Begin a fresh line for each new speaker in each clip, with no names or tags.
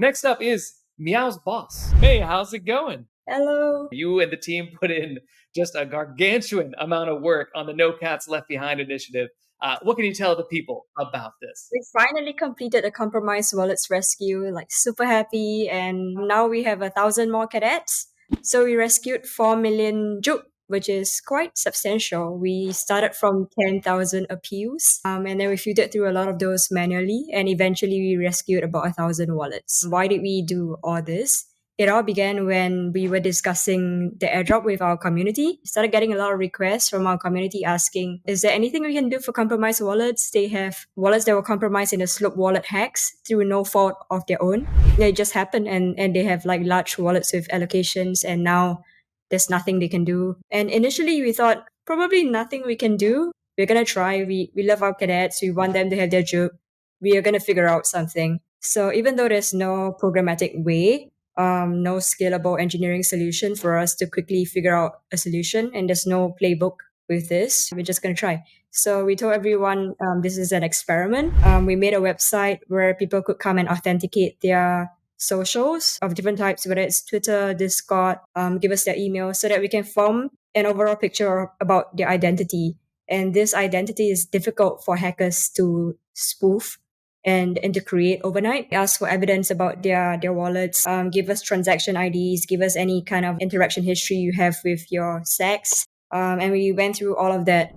Next up is Meow's boss. Hey, how's it going?
Hello.
You and the team put in just a gargantuan amount of work on the No Cats Left Behind initiative. What can you tell the people about this?
We finally completed the compromised wallets rescue, like super happy, and now we have 1,000 more cadets. So we rescued 4 million juk, which is quite substantial. We started from 10,000 appeals, and then we filtered through a lot of those manually, and eventually we rescued about 1,000 wallets. Why did we do all this? It all began when we were discussing the airdrop with our community. We started getting a lot of requests from our community asking, is there anything we can do for compromised wallets? They have wallets that were compromised in the Slope wallet hacks through no fault of their own. It just happened, and they have like large wallets with allocations, and now there's nothing they can do. And initially we thought probably nothing we can do. We're gonna try. We love our cadets. We want them to have their job. We are gonna figure out something. So even though there's no programmatic way, no scalable engineering solution for us to quickly figure out a solution, and there's no playbook with this, we're just going to try. So we told everyone this is an experiment. We made a website where people could come and authenticate their socials of different types, whether it's Twitter, Discord, give us their email so that we can form an overall picture about their identity. And this identity is difficult for hackers to spoof and to create overnight. Ask for evidence about their wallets, give us transaction IDs, give us any kind of interaction history you have with your sex. And we went through all of that.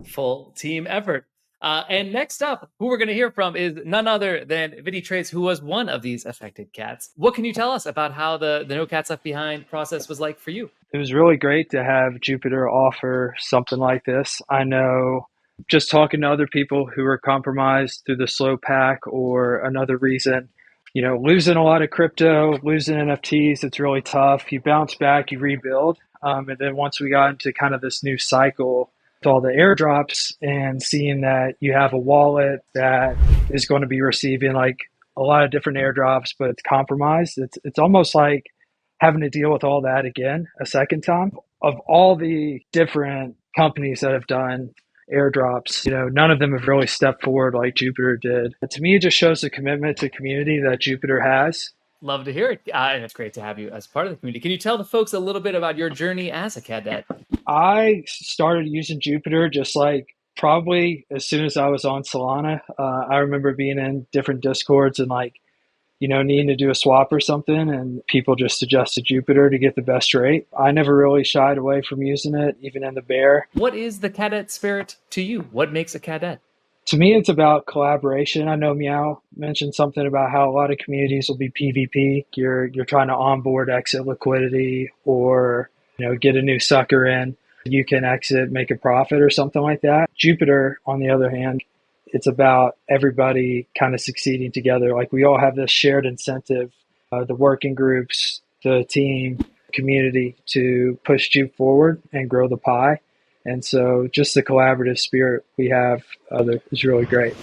Full team effort. And next up, who we're going to hear from is none other than Vidi Trace, who was one of these affected cats. What can you tell us about how the No Cats Left Behind process was like for you?
It was really great to have Jupiter offer something like this. I know just talking to other people who were compromised through the slow pack or another reason, losing a lot of crypto, losing NFTs, it's really tough. You bounce back, you rebuild. And then once we got into kind of this new cycle with all the airdrops and seeing that you have a wallet that is going to be receiving like a lot of different airdrops, but it's compromised, it's almost like having to deal with all that again a second time. Of all the different companies that have done airdrops, none of them have really stepped forward like Jupiter did. But to me, it just shows the commitment to community that Jupiter has.
Love to hear it. And it's great to have you as part of the community. Can you tell the folks a little bit about your journey as a cadet?
I started using Jupiter just like probably as soon as I was on Solana. I remember being in different discords and like, needing to do a swap or something, and people just suggested Jupiter to get the best rate. I never really shied away from using it, even in the bear.
What is the cadet spirit to you? What makes a cadet?
To me, it's about collaboration. I know Meow mentioned something about how a lot of communities will be PvP. You're trying to onboard exit liquidity or get a new sucker in. You can exit, make a profit or something like that. Jupiter, on the other hand, it's about everybody kind of succeeding together. Like we all have this shared incentive, the working groups, the team, community to push Jupe forward and grow the pie. And so just the collaborative spirit we have is really great.